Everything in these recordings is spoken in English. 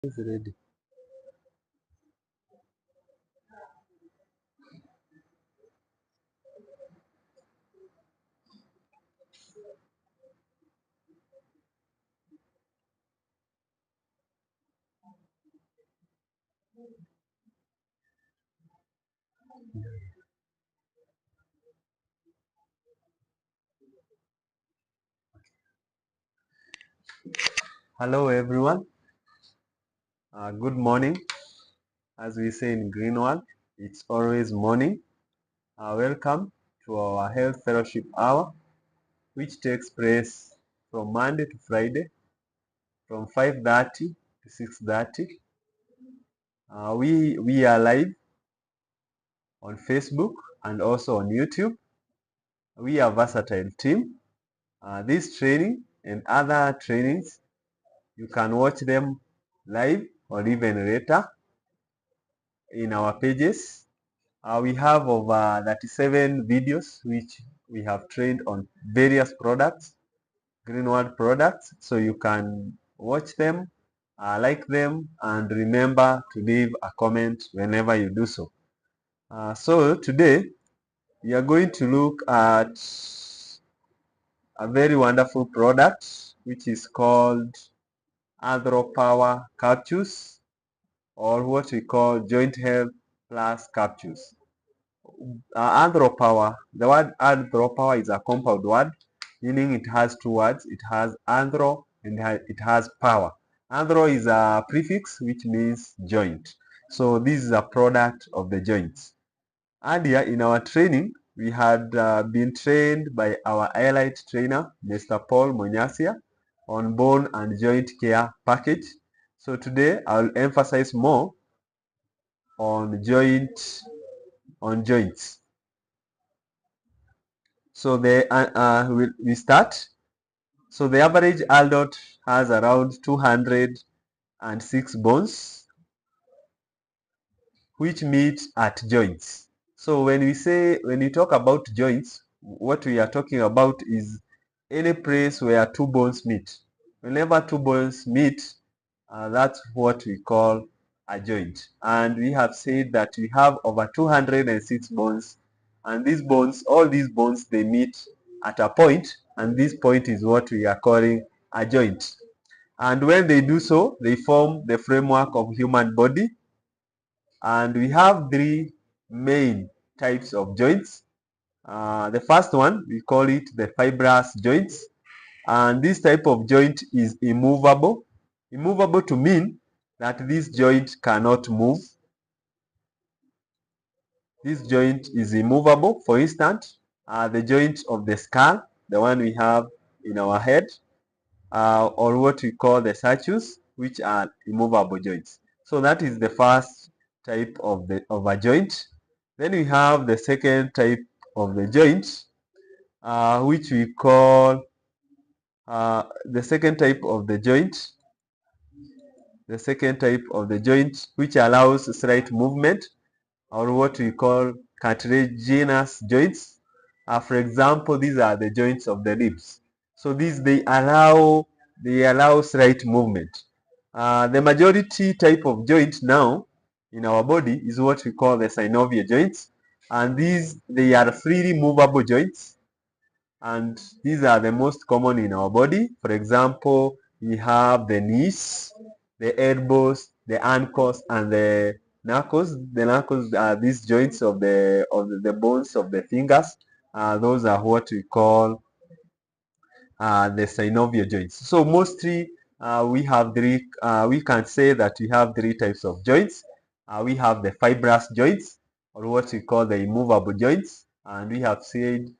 It's ready. Hello everyone. Good morning. As we say in Greenwald, it's always morning. Welcome to our Health Fellowship Hour, which takes place from Monday to Friday, from 5:30 to 6:30. We are live on Facebook and also on YouTube. We are a versatile team. This training and other trainings, you can watch them live or even later in our pages. We have over 37 videos which we have trained on various products, Greenwood products, so you can watch them, like them, and remember to leave a comment whenever you do so. So today we are going to look at a very wonderful product which is called Arthropower capsules, or what we call joint health plus capsules. Arthropower, the word arthropower is a compound word, meaning it has two words. It has anthro and it has power. Anthro is a prefix which means joint. So this is a product of the joints. Earlier in our training, we had been trained by our allied trainer, Mr. Paul Monyasia, on bone and joint care package. So today I'll emphasize more on joints. So we start. So the average adult has around 206 bones which meet at joints. So when we talk about joints, what we are talking about is any place where two bones meet. Whenever two bones meet, that's what we call a joint. And we have said that we have over 206 bones, and all these bones, they meet at a point, and this point is what we are calling a joint. And when they do so, they form the framework of human body. And we have three main types of joints. The first one, we call it the fibrous joints. And this type of joint is immovable. Immovable to mean that this joint cannot move. This joint is immovable. For instance, the joint of the skull, the one we have in our head, or what we call the statues, which are immovable joints. So that is the first type of a joint. Then we have the second type of the joint, which we call the second type of the joint. The second type of the joint, which allows slight movement, or what we call cartilaginous joints. For example, these are the joints of the ribs. So these they allow slight movement. The majority type of joint now in our body is what we call the synovial joints, and they are freely movable joints, and these are the most common in our body. For example, we have the knees, the elbows, the ankles, and the knuckles. The knuckles are these joints of the bones of the fingers. Those are what we call the synovial joints. So mostly we have three. We can say that we have three types of joints. We have the fibrous joints, or what we call the immovable joints, and we have said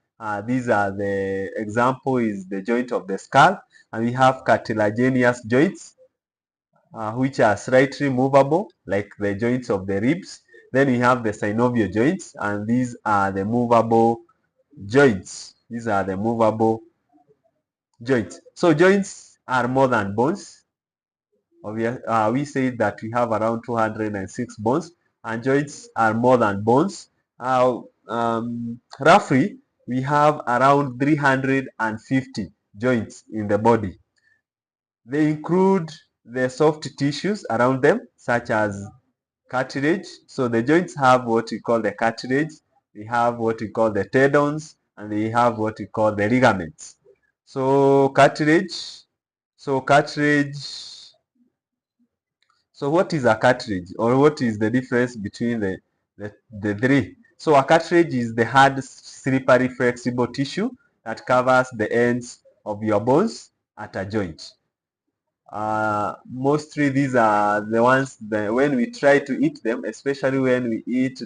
these are the example is the joint of the skull, and we have cartilaginous joints, which are slightly movable, like the joints of the ribs. Then we have the synovial joints, and these are the movable joints. These are the movable joints. So joints are more than bones. We say that we have around 206 bones, and joints are more than bones. Roughly, we have around 350 joints in the body. They include the soft tissues around them, such as cartilage. So the joints have what we call the cartilage, they have what we call the tendons, and they have what we call the ligaments. So cartilage, so cartilage, so what is a cartilage, or what is the difference between the three? So a cartilage is the hard, slippery, flexible tissue that covers the ends of your bones at a joint. Mostly these are the ones that when we try to eat them, especially when we eat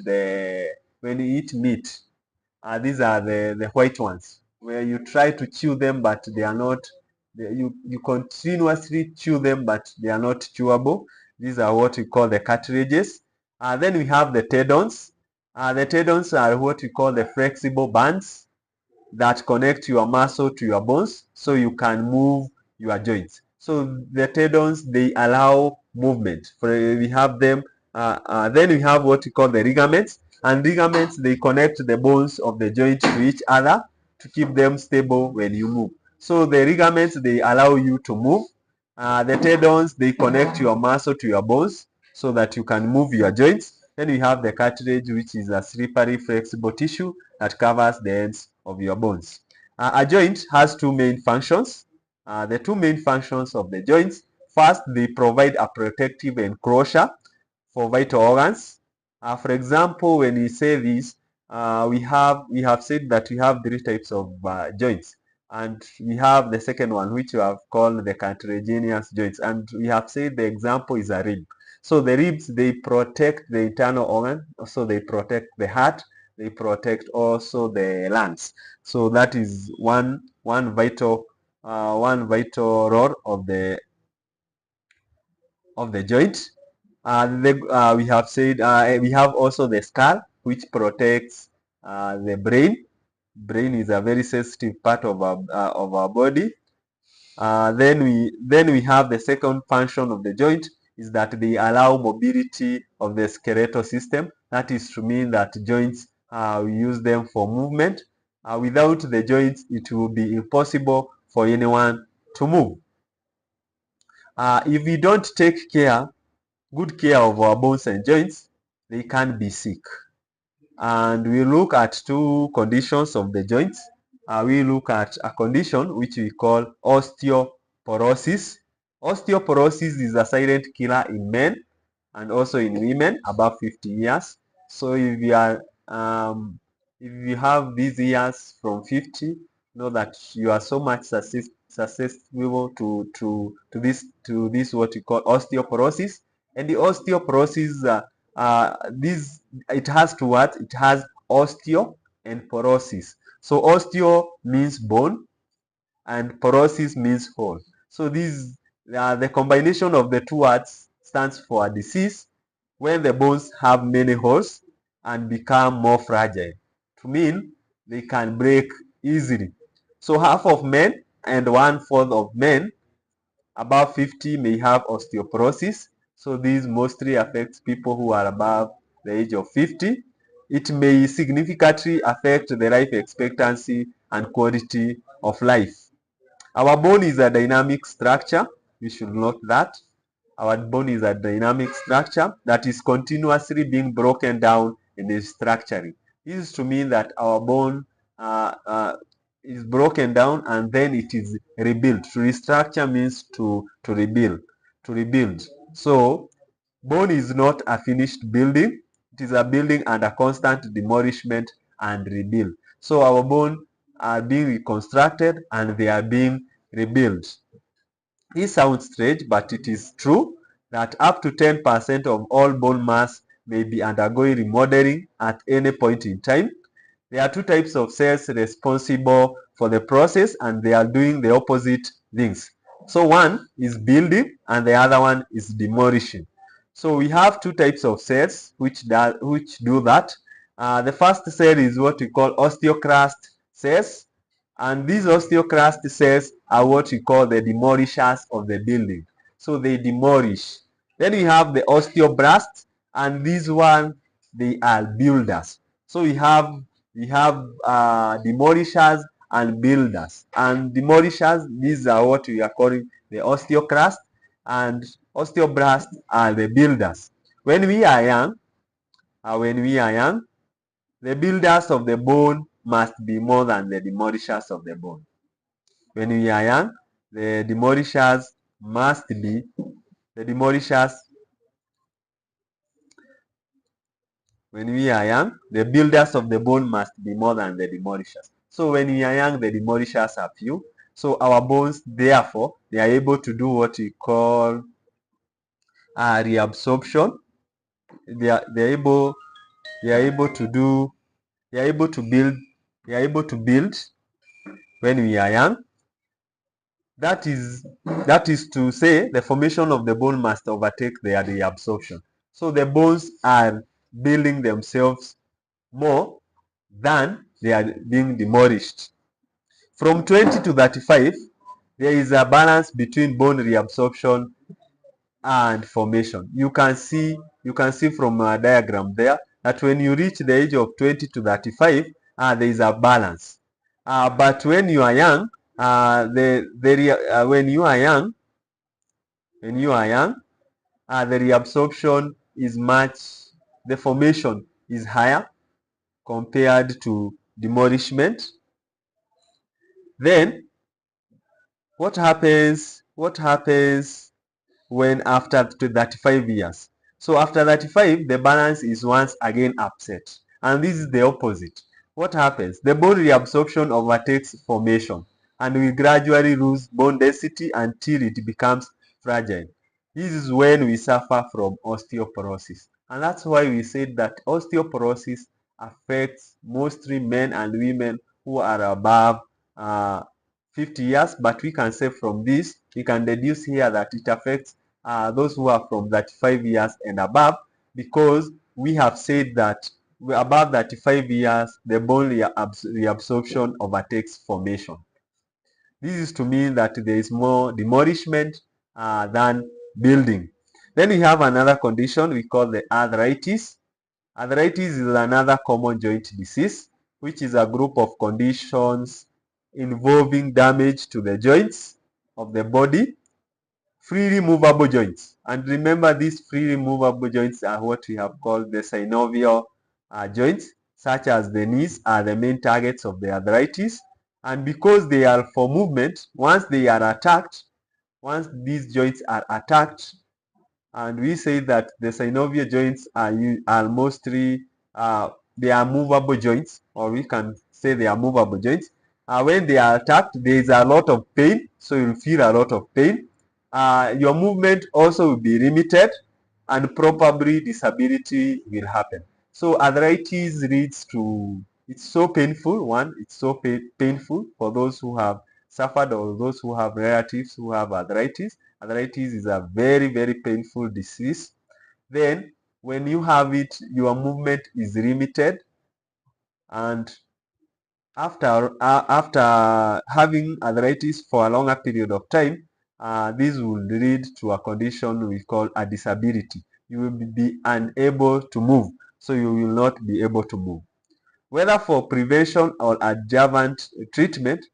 meat, these are the white ones where you try to chew them, but they are not. You continuously chew them, but they are not chewable. These are what we call the cartilages. Then we have the tendons. The tendons are what we call the flexible bands that connect your muscle to your bones so you can move your joints. So the tendons, they allow movement. We have them. Then we have what we call the ligaments. And ligaments, they connect the bones of the joint to each other to keep them stable when you move. So the ligaments, they allow you to move. The tendons, they connect your muscle to your bones so that you can move your joints. Then we have the cartilage, which is a slippery, flexible tissue that covers the ends of your bones. A joint has two main functions. The two main functions of the joints: first, they provide a protective enclosure for vital organs. For example, when we say this, we have said that we have three types of joints, and we have the second one, which we have called the cartilaginous joints, and we have said the example is a rib. So the ribs, they protect the internal organ, so they protect the heart, they protect also the lungs. So that is one vital role of the joint. We have said we have also the skull, which protects the brain. Brain is a very sensitive part of our body. Then we have the second function of the joint, is that they allow mobility of the skeletal system. That is to mean that joints, we use them for movement. Without the joints, it will be impossible for anyone to move. If we don't take good care of our bones and joints, they can be sick. And we look at two conditions of the joints. We look at a condition which we call osteoporosis. Osteoporosis is a silent killer in men and also in women above 50 years. So if you have these years from 50, know that you are so much susceptible to this what we call osteoporosis. And the osteoporosis, this it has two words. It has osteo and porosis. So osteo means bone and porosis means hole. So the combination of the two words stands for a disease when the bones have many holes and become more fragile. To mean they can break easily. So half of men and 1/4 of men above 50 may have osteoporosis. So this mostly affects people who are above the age of 50. It may significantly affect the life expectancy and quality of life. Our bone is a dynamic structure. We should note that. Our bone is a dynamic structure that is continuously being broken down in restructuring. This is to mean that our bone is broken down and then it is rebuilt. To restructure means to rebuild. So bone is not a finished building. It is a building under constant demolishment and rebuild. So our bone are being reconstructed and they are being rebuilt. This sounds strange, but it is true that up to 10% of all bone mass may be undergoing remodeling at any point in time. There are two types of cells responsible for the process, and they are doing the opposite things. So one is building and the other one is demolishing. So we have two types of cells which do that. The first cell is what we call osteoclast cells, and these osteoclast cells are what we call the demolishers of the building. So they demolish. Then we have the osteoblasts, and these one, they are builders. So we have demolishers and builders. And demolishers, these are what we are calling the osteoclast. and osteoblasts are the builders. When we are young, the builders of the bone must be more than the demolishers of the bone. When we are young, the demolishers must be the demolishers. When we are young, the builders of the bone must be more than the demolishers. So when we are young, the demolishers are few. So our bones, therefore, they are able to do what we call reabsorption. They are able to do they are able to build they are able to build when we are young. That is to say the formation of the bone must overtake their reabsorption. So the bones are building themselves more than they are being demolished. From 20 to 35, there is a balance between bone reabsorption and formation. You can see from a diagram there that when you reach the age of 20 to 35, there is a balance. But when you are young, when you are young, the reabsorption is the formation is higher compared to demolishment. Then what happens when after 35 years? So after 35, the balance is once again upset. And this is the opposite. What happens? The bone reabsorption overtakes formation and we gradually lose bone density until it becomes fragile. This is when we suffer from osteoporosis. And that's why we said that osteoporosis affects mostly men and women who are above uh, 50 years. But we can say from this, we can deduce here that it affects those who are from 35 years and above, because we have said that above 35 years, the bone reabsorption overtakes formation. This is to mean that there is more demolishment than building. Then we have another condition we call the arthritis. Arthritis is another common joint disease, which is a group of conditions involving damage to the joints of the body. Freely movable joints. And remember, these freely movable joints are what we have called the synovial joints, such as the knees are the main targets of the arthritis. And because they are for movement, once these joints are attacked, and we say that the synovial joints are mostly they are movable joints, or we can say they are movable joints. When they are attacked, there is a lot of pain, so you feel a lot of pain. Your movement also will be limited, and probably disability will happen. So arthritis leads to, it's so painful. It's so painful for those who have suffered or those who have relatives who have arthritis. Arthritis is a very, very painful disease. Then when you have it, your movement is limited, and after having arthritis for a longer period of time, this will lead to a condition we call a disability. You will be unable to move, so you will not be able to move. Whether for prevention or adjuvant treatment,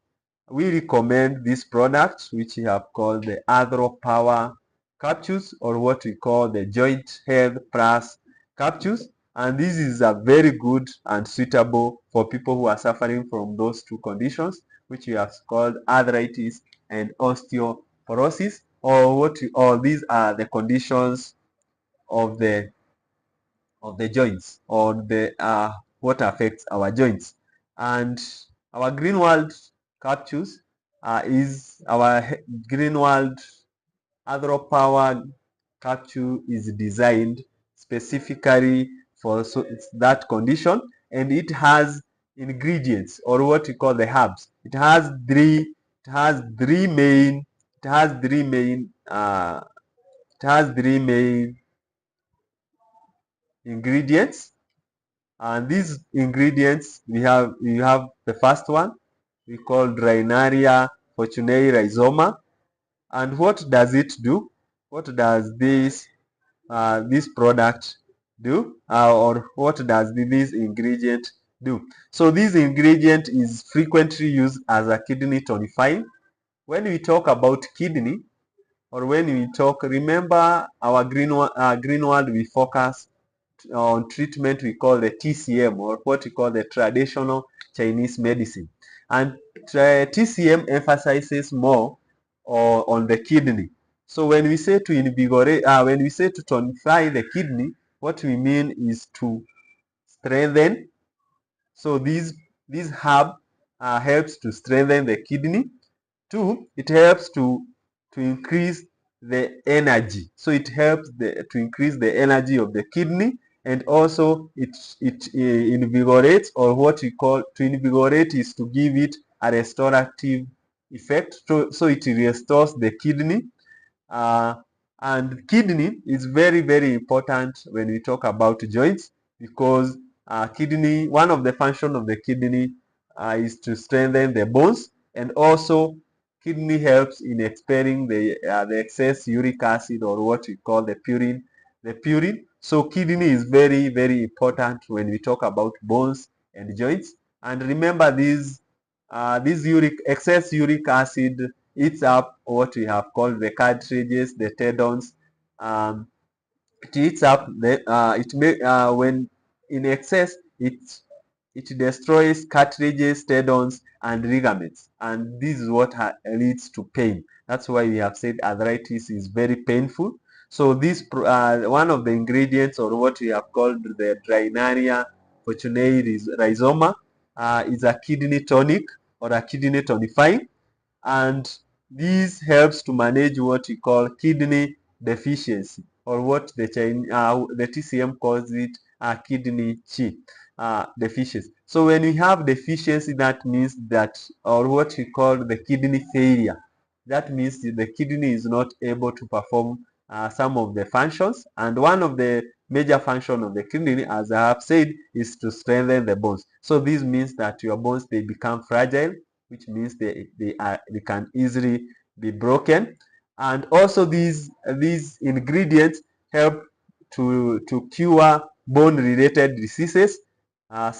we recommend these products, which we have called the Arthropower capsules, or what we call the Joint Health Plus capsules. And this is a very good and suitable for people who are suffering from those two conditions, which we have called arthritis and osteoporosis, or these are the conditions of the joints, or the what affects our joints. And our Greenwald capsules is our Greenwald Arthropower capsule is designed specifically for that condition, and it has ingredients, or what we call the herbs. It has three main ingredients. And these ingredients, we have the first one we call Drinaria fortunei rhizoma. And what does it do? What does this product do? Or what does this ingredient do? So this ingredient is frequently used as a kidney tonifying. When we talk about kidney, or when we talk, remember our green world, we focus on treatment we call the TCM, or what we call the traditional Chinese medicine. And TCM emphasizes more on the kidney. So when we say to invigorate, when we say to tonify the kidney, what we mean is to strengthen. So this herb helps to strengthen the kidney. Two, it helps to increase the energy. So it helps to increase the energy of the kidney, and also it invigorates, or what we call to invigorate is to give it a restorative effect. So it restores the kidney. Uh, and kidney is very, very important when we talk about joints, because kidney, one of the functions of the kidney is to strengthen the bones, and also kidney helps in expelling the excess uric acid, or what we call the purine. The purine. So kidney is very, very important when we talk about bones and joints. And remember, this excess uric acid eats up what we have called the cartridges, the tendons. Um, it eats up when in excess, it destroys cartridges, tendons, and ligaments, and this is what leads to pain. That's why we have said arthritis is very painful. So this one of the ingredients, or what we have called the Drinaria fortunei rhizoma, is a kidney tonic, or a kidney tonifying, and this helps to manage what we call kidney deficiency, or what the TCM calls it kidney chi deficiency. So when we have deficiency, that means that, or what we call the kidney failure, that means the kidney is not able to perform some of the functions, and one of the major function of the kidney, as I have said, is to strengthen the bones. So this means that your bones, they become fragile, which means they can easily be broken. And also these ingredients help to cure bone related diseases, uh,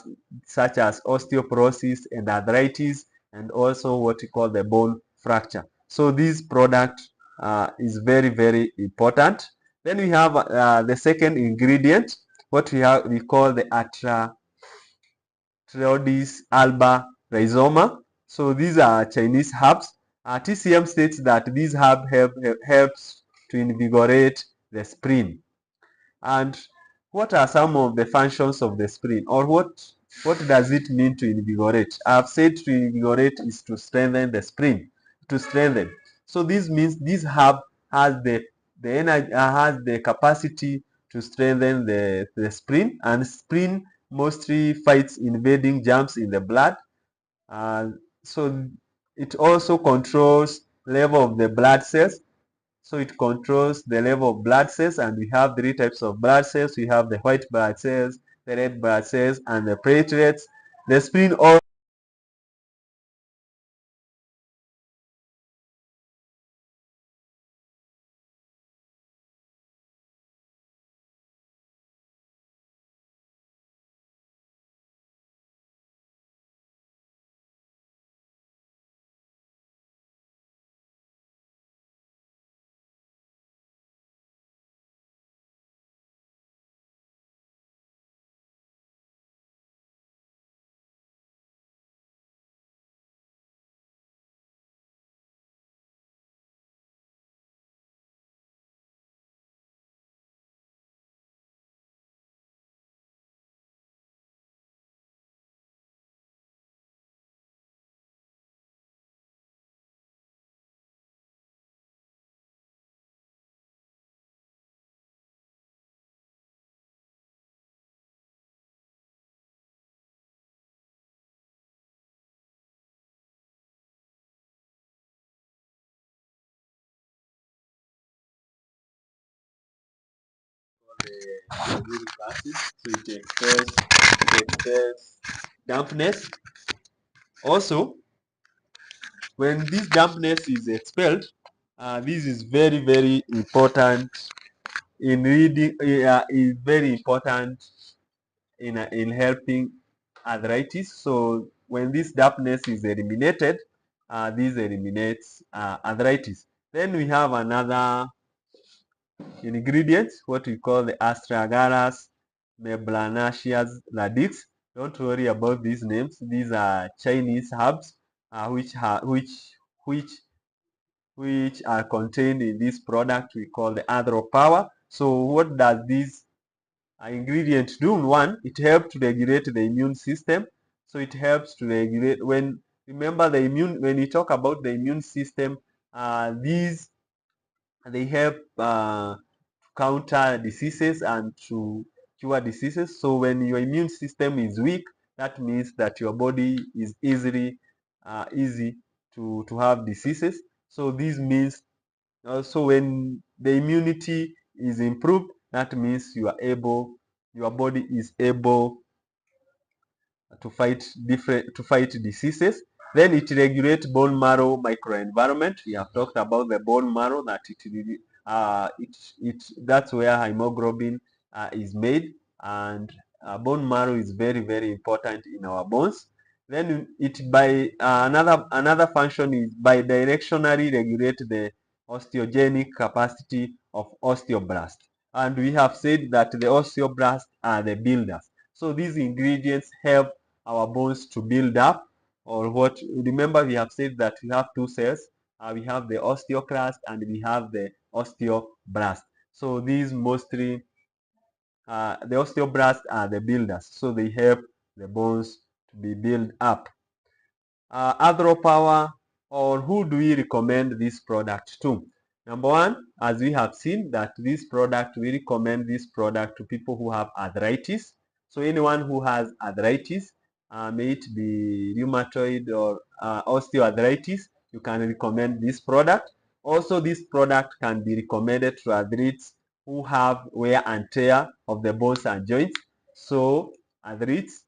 such as osteoporosis and arthritis, and also what we call the bone fracture. So this product is very, very important. Then we have the second ingredient, what we call the Atraeodes alba rhizoma. So these are Chinese herbs. TCM states that these herbs helps to invigorate the spleen. And what are some of the functions of the spleen, or what does it mean to invigorate? I've said to invigorate is to strengthen the spleen, to strengthen. So this means this herb has the energy, has the capacity to strengthen the spleen, and spleen mostly fights invading germs in the blood. Uh, so it also controls level of the blood cells. So it controls the level of blood cells, and we have three types of blood cells. We have the white blood cells, the red blood cells, and the platelets. The spleen also the uric acid, so it expels dampness. Also, when this dampness is expelled, this is very, very important in reading. Is very important in helping arthritis. So when this dampness is eliminated, this eliminates arthritis. Then we have another ingredient, what we call the astragalus membranaceous radix. Don't worry about these names. These are Chinese herbs, which which are contained in this product we call the Arthropower. So what does this ingredient do? One, it helps to regulate the immune system. So it helps to regulate when, remember, when you talk about the immune system, these they help counter diseases and to cure diseases. So when your immune system is weak, that means that your body is easy to have diseases. So this means also when the immunity is improved, that means your body is able to fight diseases. Then it regulates bone marrow microenvironment. We have talked about the bone marrow, that that's where hemoglobin is made, and bone marrow is very, very important in our bones. Then it by another function is bidirectionally regulate the osteogenic capacity of osteoblast. And we have said that the osteoblasts are the builders. So these ingredients help our bones to build up, or what, remember we have said that we have two cells. We have the osteoclast and we have the osteoblast. So these mostly, the osteoblasts are the builders, so they help the bones to be built up. Arthropower, or who do we recommend this product to? Number one, as we have seen that this product, we recommend this product to people who have arthritis. So anyone who has arthritis, may it be rheumatoid or osteoarthritis, you can recommend this product. Also, this product can be recommended to athletes who have wear and tear of the bones and joints. So athletes,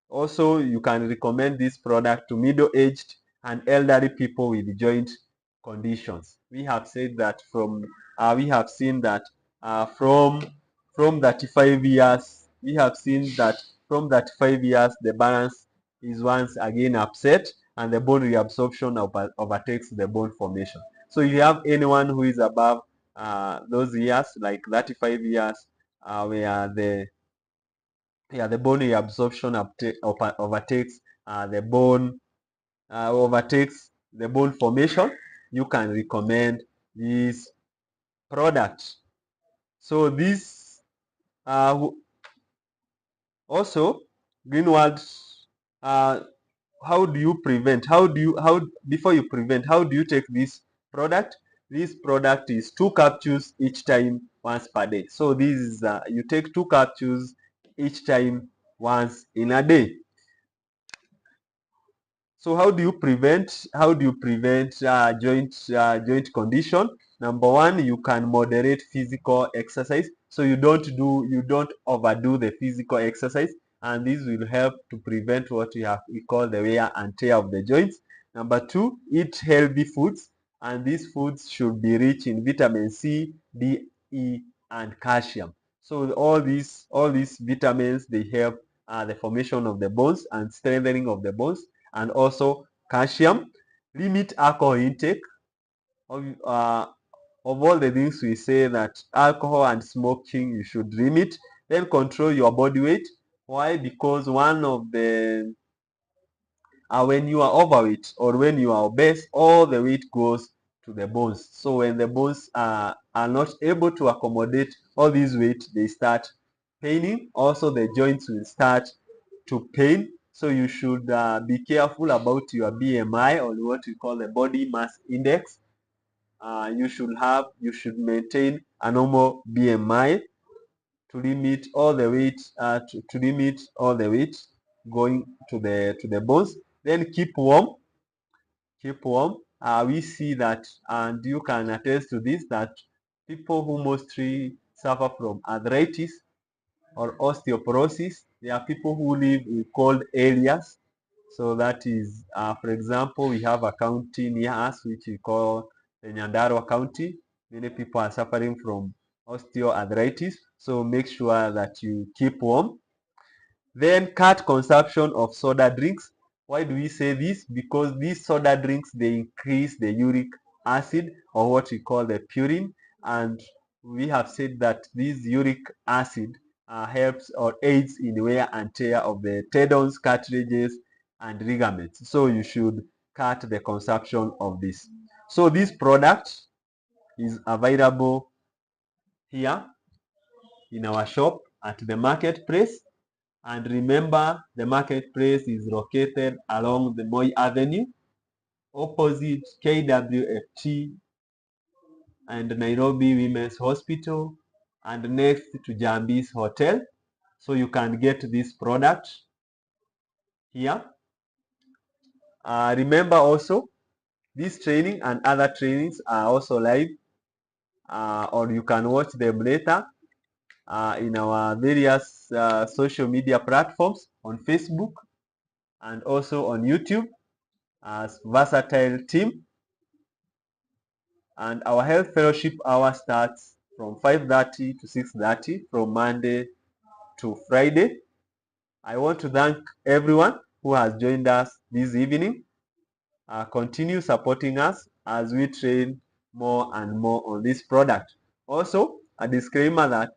also, you can recommend this product to middle-aged and elderly people with joint conditions. We have said that we have seen that from 35 years, we have seen that from 35 years the balance is once again upset and the bone reabsorption overtakes the bone formation. So if you have anyone who is above those years, like 35 years, where the bone reabsorption overtakes the bone formation, you can recommend this product. So this also greenwood, uh, how do you prevent, how before you prevent, how do you take this product? This product is 2 capsules each time, once per day. So this is you take 2 capsules each time, once in a day. So how do you prevent, joint condition? Number one, you can moderate physical exercise. So you don't overdo the physical exercise, and this will help to prevent what we call the wear and tear of the joints. Number two, eat healthy foods, and these foods should be rich in vitamin C, D, E, and calcium. So all these vitamins, they help the formation of the bones and strengthening of the bones, and also calcium. Limit alcohol intake. Of all the things we say, that alcohol and smoking you should limit. Then control your body weight. Why? Because one of the when you are overweight or when you are obese, all the weight goes to the bones. So when the bones are not able to accommodate all this weight, they start paining. Also, the joints will start to pain. So you should be careful about your BMI, or what we call the body mass index. You should maintain a normal BMI to limit all the weight going to the bones. Then keep warm. We see that, and you can attest to this, that people who mostly suffer from arthritis or osteoporosis, there are people who live in cold areas. So that is, for example, we have a county near us which we call the Nyandarua County. Many people are suffering from osteoarthritis. So make sure that you keep warm. Then cut consumption of soda drinks. Why do we say this? Because these soda drinks, they increase the uric acid, or what we call the purine. And we have said that this uric acid helps or aids in wear and tear of the tendons, cartilages, and ligaments. So you should cut the consumption of this. So this product is available here in our shop at the marketplace. And remember, the marketplace is located along the Moi Avenue, opposite KWFT and Nairobi Women's Hospital, and next to Jambi's Hotel. So you can get this product here. Remember also, this training and other trainings are also live, or you can watch them later in our various social media platforms on Facebook and also on YouTube as Versatile Team. And our health fellowship hour starts from 5:30 to 6:30 from Monday to Friday. I want to thank everyone who has joined us this evening. Continue supporting us as we train more and more on this product. Also, a disclaimer that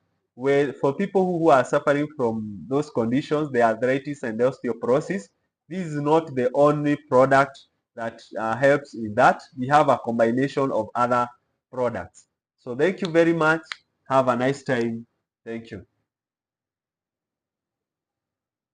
for people who are suffering from those conditions, the arthritis and osteoporosis, this is not the only product that helps in that. We have a combination of other products. So thank you very much. Have a nice time. Thank you.